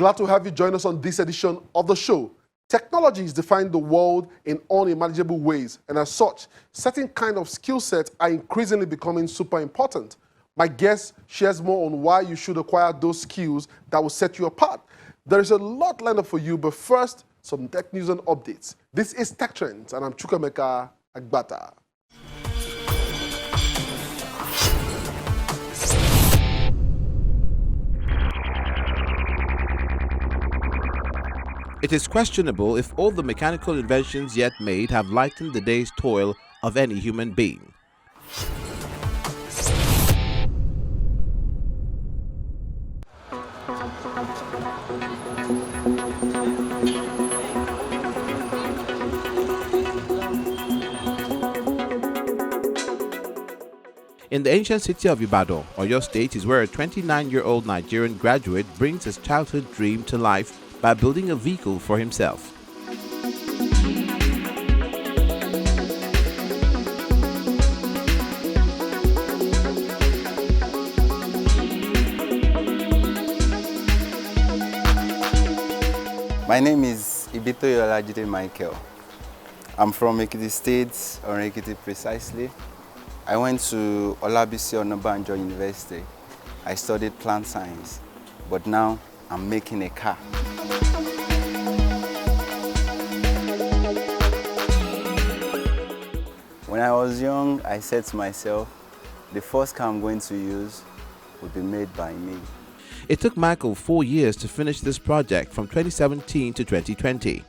Glad to have you join us on this edition of the show. Technology is defining the world in unimaginable ways, and as such, certain kind of skill sets are increasingly becoming super important. My guest shares more on why you should acquire those skills that will set you apart. There is a lot lined up for you, but first, some tech news and updates. This is Tech Trends, and I'm Chukwemeka Agbata. It is questionable if all the mechanical inventions yet made have lightened the day's toil of any human being. In the ancient city of Ibadan, Oyo State is where a 29-year-old Nigerian graduate brings his childhood dream to life by building a vehicle for himself. My name is Ibitoyo Michael. I'm from Ekiti State, or Ekiti precisely. I went to Olabisi Onabanjo University. I studied plant science, but now I'm making a car. When I was young, I said to myself, the first car I'm going to use will be made by me. It took Michael 4 years to finish this project from 2017 to 2020.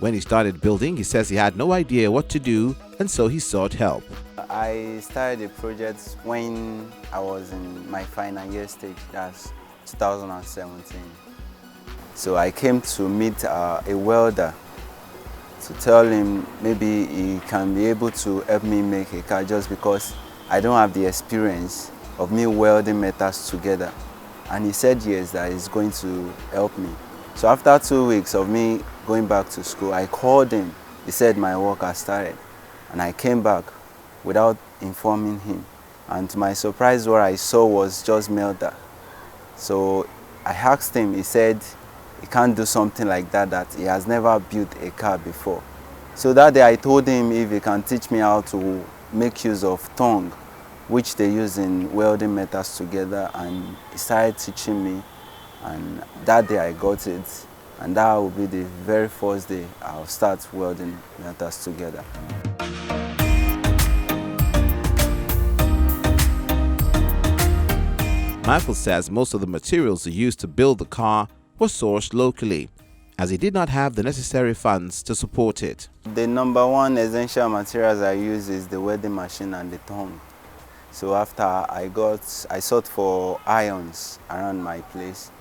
When he started building, he says he had no idea what to do, and so he sought help. I started a project when I was in my final year stage, that's 2017. So I came to meet a welder to tell him maybe he can be able to help me make a car just because I don't have the experience of me welding metals together. And he said yes, that he's going to help me. So after 2 weeks of me going back to school, I called him. He said my work has started. And I came back without informing him. And to my surprise, what I saw was just melter. So I asked him, he said he can't do something like that, that he has never built a car before. So that day I told him if he can teach me how to make use of tongue, which they use in welding metals together, and he started teaching me. And that day I got it, and that will be the very first day I'll start welding metals together. Michael says most of the materials he used to build the car were sourced locally, as he did not have the necessary funds to support it. The number one essential materials I use is the welding machine and the tongue. So after I sought for irons around my place.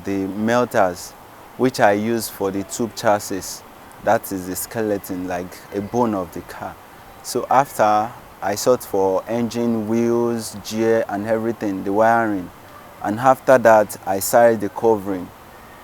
The melters, which I use for the tube chassis, that is the skeleton, like a bone of the car. So after I sought for engine, wheels, gear and everything, the wiring. And after that, I started the covering.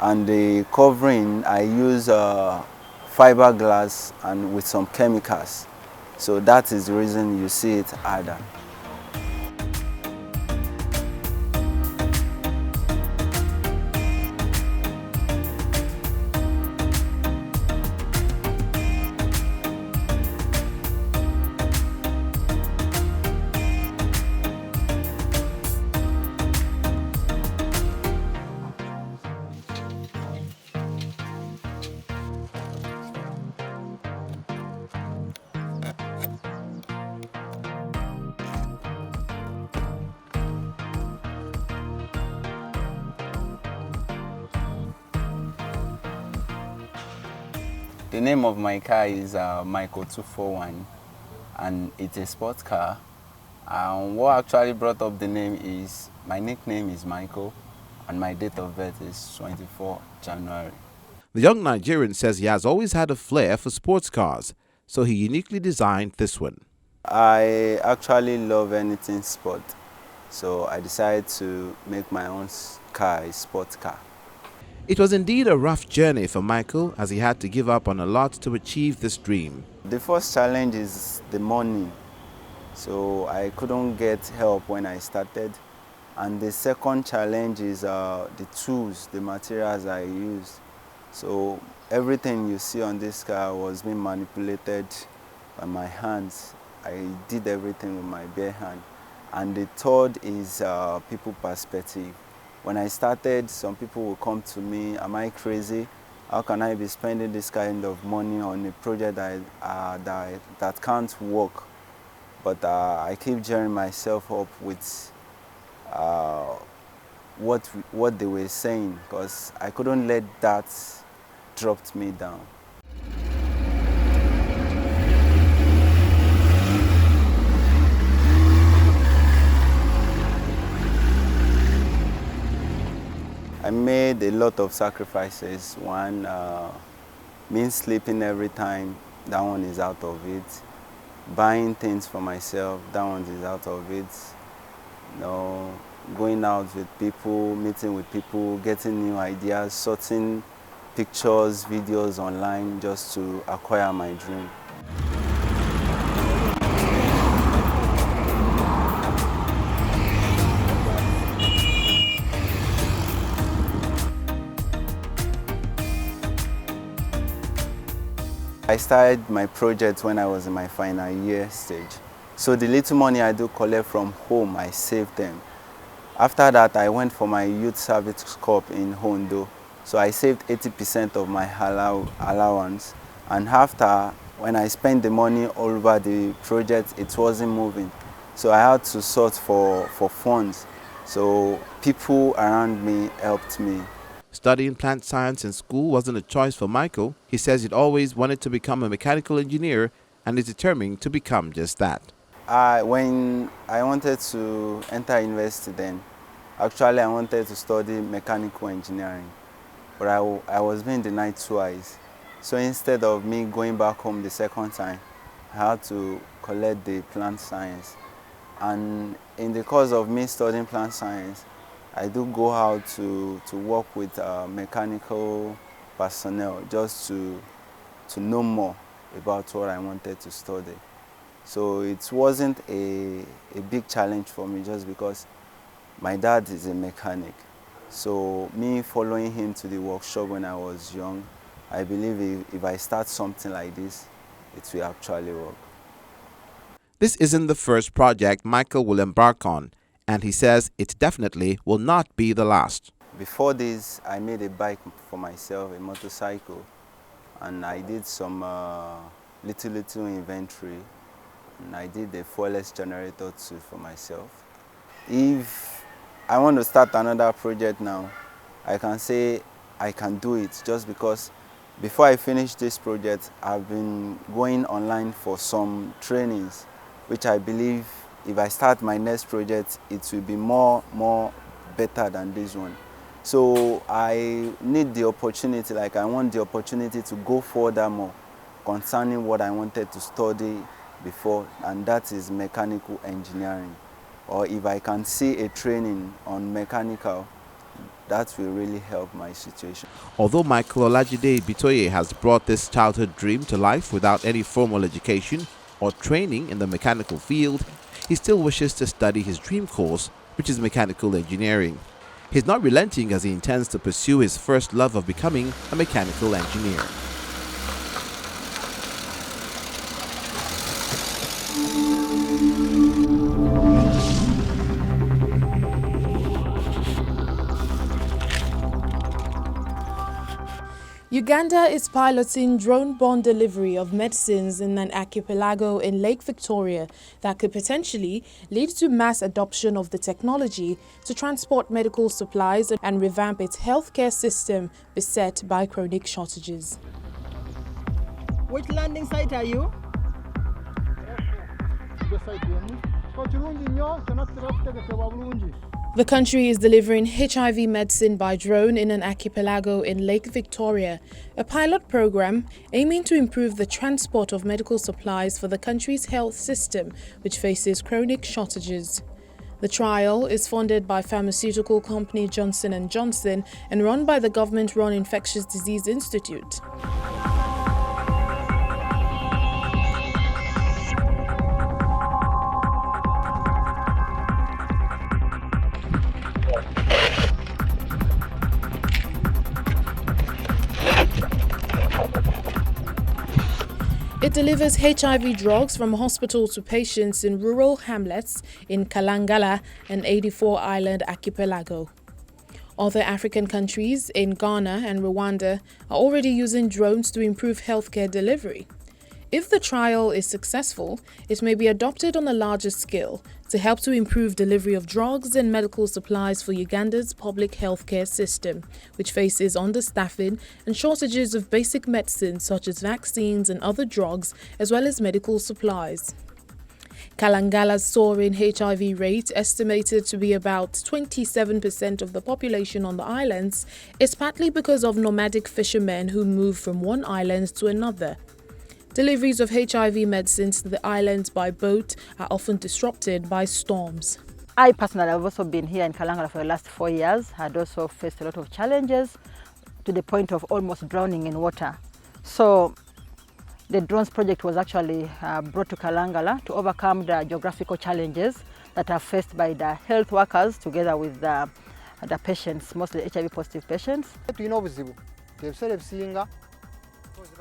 And the covering, I use fiberglass and with some chemicals. So that is the reason you see it harder. The name of my car is Michael 241, and it's a sports car. What actually brought up the name is my nickname is Michael, and my date of birth is 24 January. The young Nigerian says he has always had a flair for sports cars, so he uniquely designed this one. I actually love anything sport, so I decided to make my own car a sports car. It was indeed a rough journey for Michael, as he had to give up on a lot to achieve this dream. The first challenge is the money. So I couldn't get help when I started. And the second challenge is the tools, the materials I used. So everything you see on this car was being manipulated by my hands. I did everything with my bare hand. And the third is people perspective. When I started, some people would come to me, am I crazy? How can I be spending this kind of money on a project that can't work? But I keep gearing myself up with what they were saying, because I couldn't let that drop me down. I made a lot of sacrifices. One, me sleeping every time, that one is out of it. Buying things for myself, that one is out of it. You know, going out with people, meeting with people, getting new ideas, sorting pictures, videos online just to acquire my dream. I started my project when I was in my final year stage. So the little money I do collect from home, I save them. After that, I went for my youth service corps in Hondo. So I saved 80% of my allowance. And after, when I spent the money all over the project, it wasn't moving. So I had to sort for funds. So people around me helped me. Studying plant science in school wasn't a choice for Michael. He says he'd always wanted to become a mechanical engineer and is determined to become just that. When I wanted to enter university then, actually I wanted to study mechanical engineering, but I was being denied twice. So instead of me going back home the second time, I had to collect the plant science. And in the course of me studying plant science, I do go out to work with mechanical personnel just to know more about what I wanted to study. So it wasn't a big challenge for me just because my dad is a mechanic. So me following him to the workshop when I was young, I believe if I start something like this, it will actually work. This isn't the first project Michael will embark on, and he says it definitely will not be the last. Before this, I made a bike for myself, a motorcycle, and I did some little inventory, and I did a fuelless generator too for myself. If I want to start another project now, I can say I can do it just because before I finish this project, I've been going online for some trainings, which I believe if I start my next project, it will be more better than this one. So I need the opportunity, like I want the opportunity to go further more concerning what I wanted to study before, and that is mechanical engineering. Or if I can see a training on mechanical, that will really help my situation. Although Michael Olajide Bitoye has brought this childhood dream to life without any formal education or training in the mechanical field, he still wishes to study his dream course, which is mechanical engineering. He's not relenting as he intends to pursue his first love of becoming a mechanical engineer. Uganda is piloting drone-borne delivery of medicines in an archipelago in Lake Victoria that could potentially lead to mass adoption of the technology to transport medical supplies and revamp its healthcare system beset by chronic shortages. Which landing site are you? The country is delivering HIV medicine by drone in an archipelago in Lake Victoria, a pilot program aiming to improve the transport of medical supplies for the country's health system, which faces chronic shortages. The trial is funded by pharmaceutical company Johnson & Johnson and run by the government-run Infectious Disease Institute. It delivers HIV drugs from hospital to patients in rural hamlets in Kalangala and 84-island archipelago. Other African countries in Ghana and Rwanda are already using drones to improve healthcare delivery. If the trial is successful, it may be adopted on a larger scale to help to improve delivery of drugs and medical supplies for Uganda's public healthcare system, which faces understaffing and shortages of basic medicines such as vaccines and other drugs, as well as medical supplies. Kalangala's soaring HIV rate, estimated to be about 27% of the population on the islands, is partly because of nomadic fishermen who move from one island to another. Deliveries of HIV medicines to the islands by boat are often disrupted by storms. I personally have also been here in Kalangala for the last 4 years. I had also faced a lot of challenges to the point of almost drowning in water. So the drones project was actually brought to Kalangala to overcome the geographical challenges that are faced by the health workers together with the patients, mostly HIV positive patients.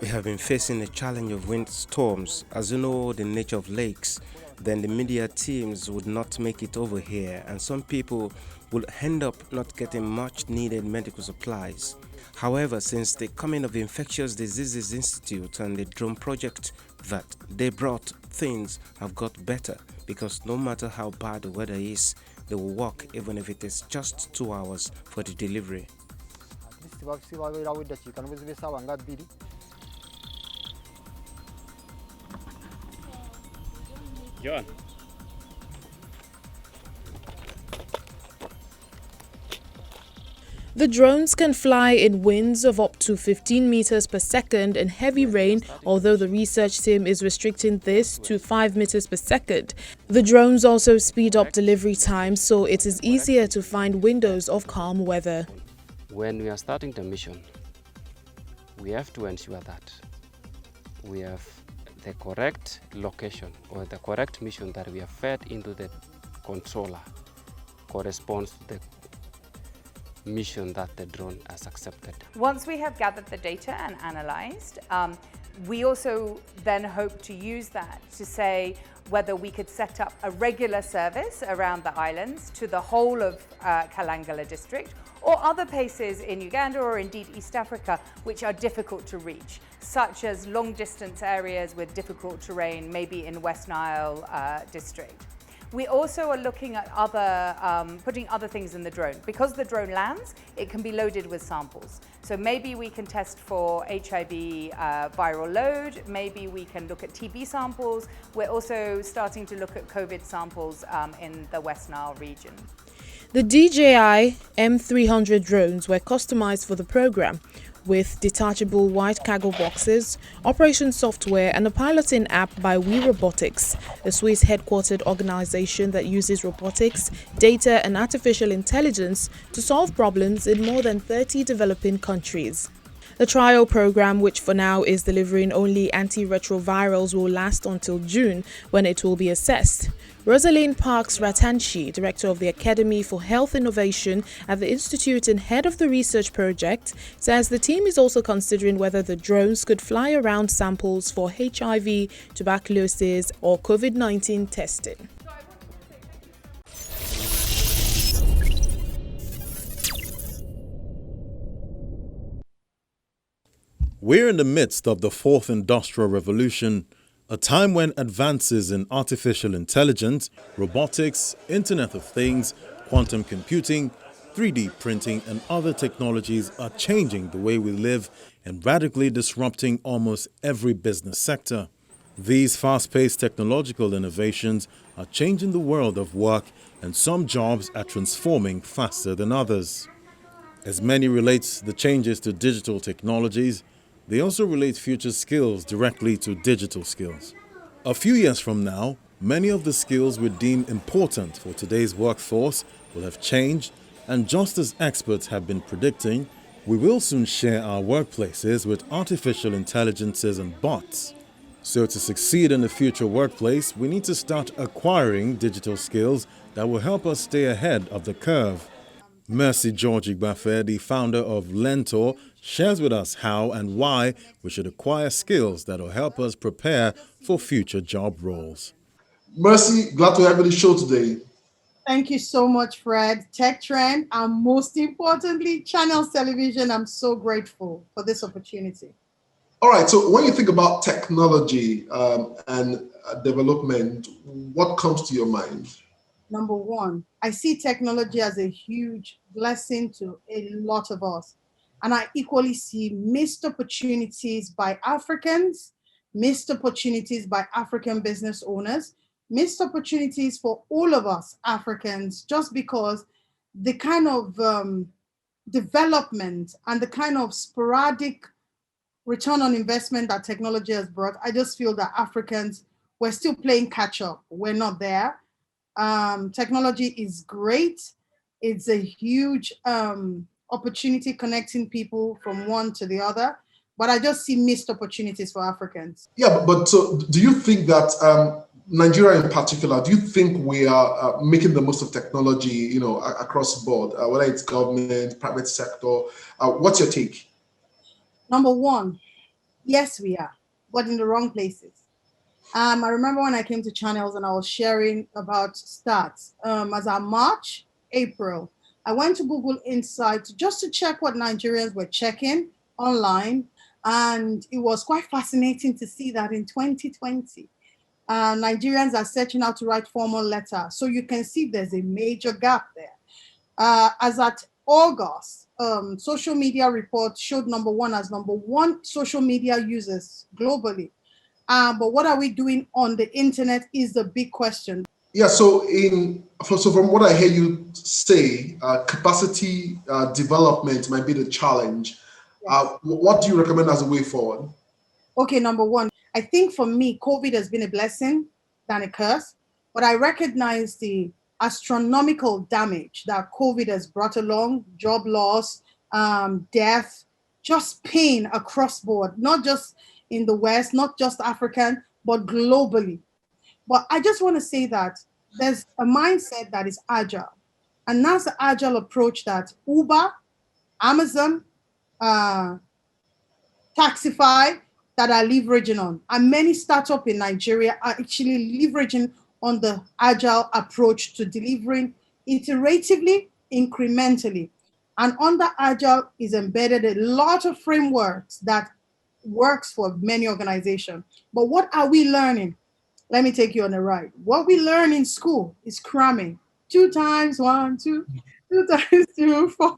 We have been facing the challenge of windstorms. As you know, the nature of lakes, then the media teams would not make it over here, and some people will end up not getting much needed medical supplies. However, since the coming of the Infectious Diseases Institute and the drone project that they brought, things have got better, because no matter how bad the weather is, they will work even if it is just 2 hours for the delivery. John. The drones can fly in winds of up to 15 meters per second and heavy rain, although the research team is restricting this to 5 meters per second. The drones also speed up delivery times, so it is easier to find windows of calm weather. When we are starting the mission, we have to ensure that we have the correct location or the correct mission that we have fed into the controller corresponds to the mission that the drone has accepted. Once we have gathered the data and analyzed, we also then hope to use that to say whether we could set up a regular service around the islands to the whole of Kalangala district, or other places in Uganda or indeed East Africa which are difficult to reach, such as long distance areas with difficult terrain, maybe in West Nile district. We also are looking at putting other things in the drone. Because the drone lands, it can be loaded with samples. So maybe we can test for HIV viral load, maybe we can look at TB samples. We're also starting to look at COVID samples in the West Nile region. The DJI M300 drones were customized for the program, with detachable white cargo boxes, operation software and a piloting app by We Robotics, a Swiss headquartered organization that uses robotics, data and artificial intelligence to solve problems in more than 30 developing countries. The trial program, which for now is delivering only antiretrovirals, will last until June, when it will be assessed. Rosaline Parks Ratanshi, director of the Academy for Health Innovation at the Institute and head of the research project, says the team is also considering whether the drones could fly around samples for HIV, tuberculosis or COVID-19 testing. We're in the midst of the fourth industrial revolution, a time when advances in artificial intelligence, robotics, Internet of Things, quantum computing, 3D printing and other technologies are changing the way we live and radically disrupting almost every business sector. These fast-paced technological innovations are changing the world of work, and some jobs are transforming faster than others. As many relate the changes to digital technologies, they also relate future skills directly to digital skills. A few years from now, many of the skills we deem important for today's workforce will have changed, and just as experts have been predicting, we will soon share our workplaces with artificial intelligences and bots. So to succeed in the future workplace, we need to start acquiring digital skills that will help us stay ahead of the curve. Mercy George Igbafe, the founder of Lentor, shares with us how and why we should acquire skills that will help us prepare for future job roles. Mercy, glad to have you on the show today. Thank you so much, Fred. Tech Trend, and most importantly, Channels Television. I'm so grateful for this opportunity. All right, so when you think about technology and development, what comes to your mind? Number one, I see technology as a huge blessing to a lot of us. And I equally see missed opportunities by Africans, missed opportunities by African business owners, missed opportunities for all of us Africans, just because the kind of development and the kind of sporadic return on investment that technology has brought, I just feel that Africans, we're still playing catch up. We're not there. Technology is great. It's a huge opportunity connecting people from one to the other, but I just see missed opportunities for Africans. Yeah, but so do you think that Nigeria in particular, do you think we are making the most of technology, you know, across the board, whether it's government, private sector? What's your take? Number one, yes, we are, but in the wrong places. I remember when I came to Channels and I was sharing about stats. As of March, April, I went to Google Insights just to check what Nigerians were checking online. And it was quite fascinating to see that in 2020, Nigerians are searching out to write formal letter. So you can see there's a major gap there. As at August, social media report showed number one as number one social media users globally. But what are we doing on the internet is the big question. Yeah, so from what I hear you say, capacity development might be the challenge. Yes. What do you recommend as a way forward? Okay, number one, I think for me, COVID has been a blessing than a curse, but I recognize the astronomical damage that COVID has brought along, job loss, death, just pain across board, not just in the West, not just African, but globally. But I just want to say that there's a mindset that is agile. And that's the agile approach that Uber, Amazon, Taxify that are leveraging on. And many startups in Nigeria are actually leveraging on the agile approach to delivering iteratively, incrementally. And under agile is embedded a lot of frameworks that works for many organizations. But what are we learning? Let me take you on a ride. What we learn in school is cramming. 2 times 1, 2, 2 times 2, 4.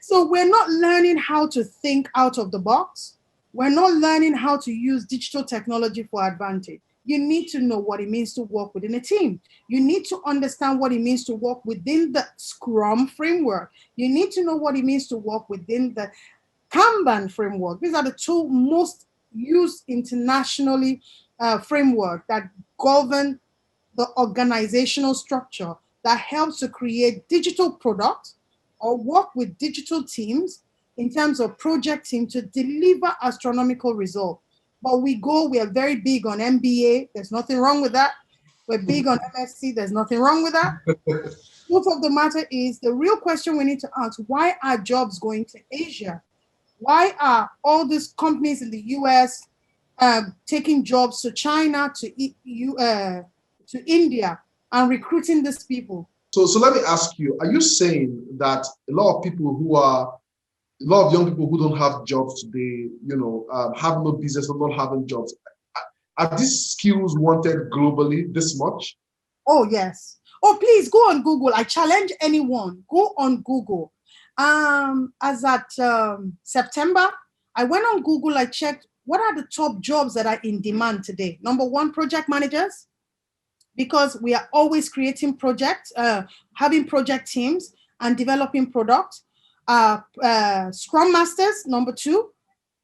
So we're not learning how to think out of the box. We're not learning how to use digital technology for advantage. You need to know what it means to work within a team. You need to understand what it means to work within the Scrum framework. You need to know what it means to work within the Kanban framework. These are the two most used internationally framework that govern the organizational structure that helps to create digital products or work with digital teams in terms of project team to deliver astronomical results. But we are very big on MBA. There's nothing wrong with that. We're big on MSc. There's nothing wrong with that. Truth of the matter is, the real question we need to ask, why are jobs going to Asia? Why are all these companies in the US taking jobs to China, to India, and recruiting these people? So let me ask you, are you saying that a lot of young people who don't have jobs today, have no business or not having jobs, are these skills wanted globally this much? Oh, yes. Oh, please go on Google. I challenge anyone, go on Google. As at September, I went on Google, I checked what are the top jobs that are in demand today. Number one, project managers, because we are always creating projects, having project teams and developing products. Scrum masters, number two,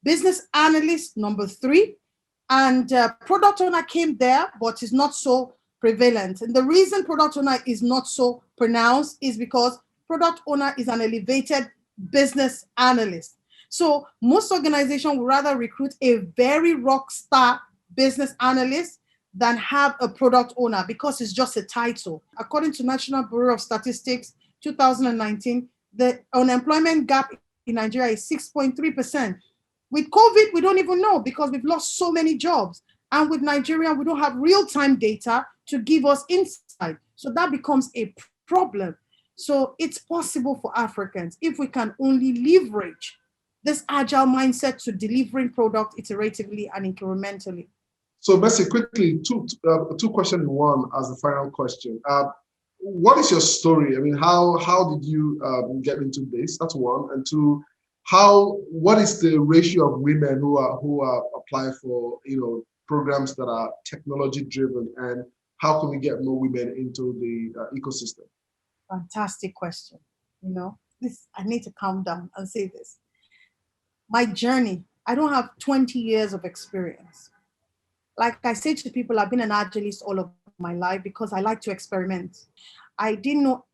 business analysts, number three, and product owner came there, but is not so prevalent. And the reason product owner is not so pronounced is because product owner is an elevated business analyst. So most organizations would rather recruit a very rock star business analyst than have a product owner because it's just a title. According to National Bureau of Statistics, 2019, The unemployment gap in Nigeria is 6.3%. With COVID, we don't even know because we've lost so many jobs. And with Nigeria, we don't have real-time data to give us insight. So that becomes a problem. So it's possible for Africans if we can only leverage this agile mindset to delivering product iteratively and incrementally. So, Mercy, quickly, two questions in one as the final question. What is your story? I mean, how did you get into this? That's one. And two, what is the ratio of women who apply for programs that are technology driven, and how can we get more women into the ecosystem? Fantastic question. I need to calm down and say this. My journey, I don't have 20 years of experience. Like I say to people, I've been an agilist all of my life because I like to experiment. I didn't know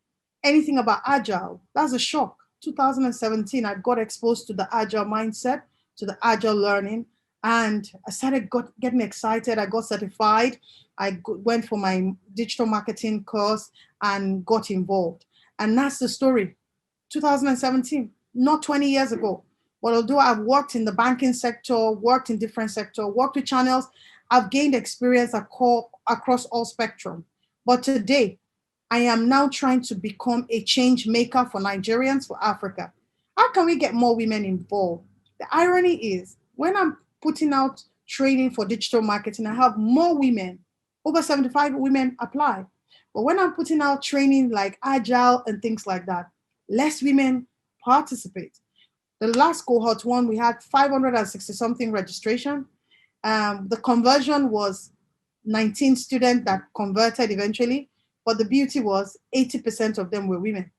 anything about agile. That's a shock. 2017, I got exposed to the agile mindset, to the agile learning, and I started getting excited. I got certified. I went for my digital marketing course and got involved. And that's the story. 2017, not 20 years ago. But although I've worked in the banking sector, worked in different sectors, worked with channels, I've gained experience across all spectrum. But today, I am now trying to become a change maker for Nigerians, for Africa. How can we get more women involved? The irony is, when I'm putting out training for digital marketing, I have more women, over 75 women apply. But when I'm putting out training like agile and things like that, less women participate. The last cohort one, we had 560 something registration. The conversion was 19 students that converted eventually, but the beauty was 80% of them were women.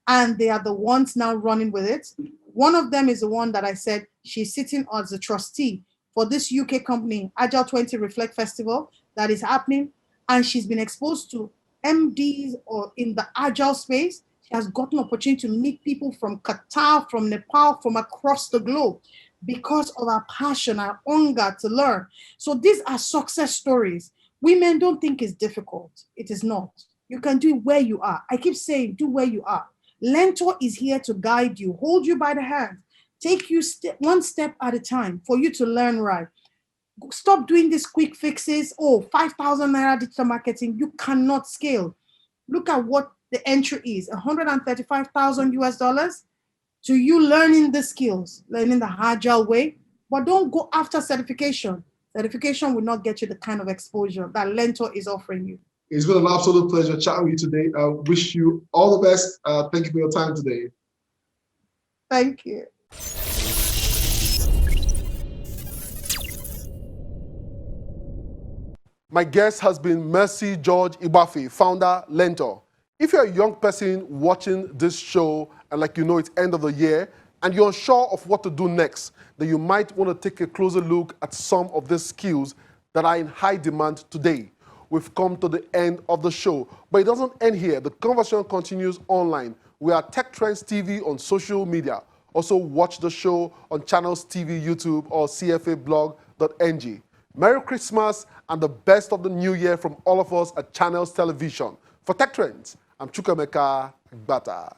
And they are the ones now running with it. One of them is the one that I said she's sitting as a trustee for this UK company, Agile 20 Reflect Festival, that is happening. And she's been exposed to MDs or in the agile space. She has gotten an opportunity to meet people from Qatar, from Nepal, from across the globe because of our passion, our hunger to learn. So these are success stories. Women don't think it's difficult. It is not. You can do it where you are. I keep saying, do where you are. Lentor is here to guide you, hold you by the hand, take you one step at a time for you to learn right. Stop doing these quick fixes. 5,000 naira digital marketing. You cannot scale. Look at what the entry is, 135,000 US dollars to you learning the skills, learning the agile way, but don't go after certification. Certification will not get you the kind of exposure that Lentor is offering you. It's been an absolute pleasure chatting with you today. I wish you all the best. Thank you for your time today. Thank you. My guest has been Mercy George Igbafi, founder, Lentor. If you're a young person watching this show and it's end of the year and you're unsure of what to do next, then you might want to take a closer look at some of these skills that are in high demand today. We've come to the end of the show, but it doesn't end here. The conversation continues online. We are Tech Trends TV on social media. Also watch the show on Channels TV, YouTube, or cfablog.ng. Merry Christmas and the best of the new year from all of us at Channels Television. For Tech Trends, I'm Chukwemeka Agbata.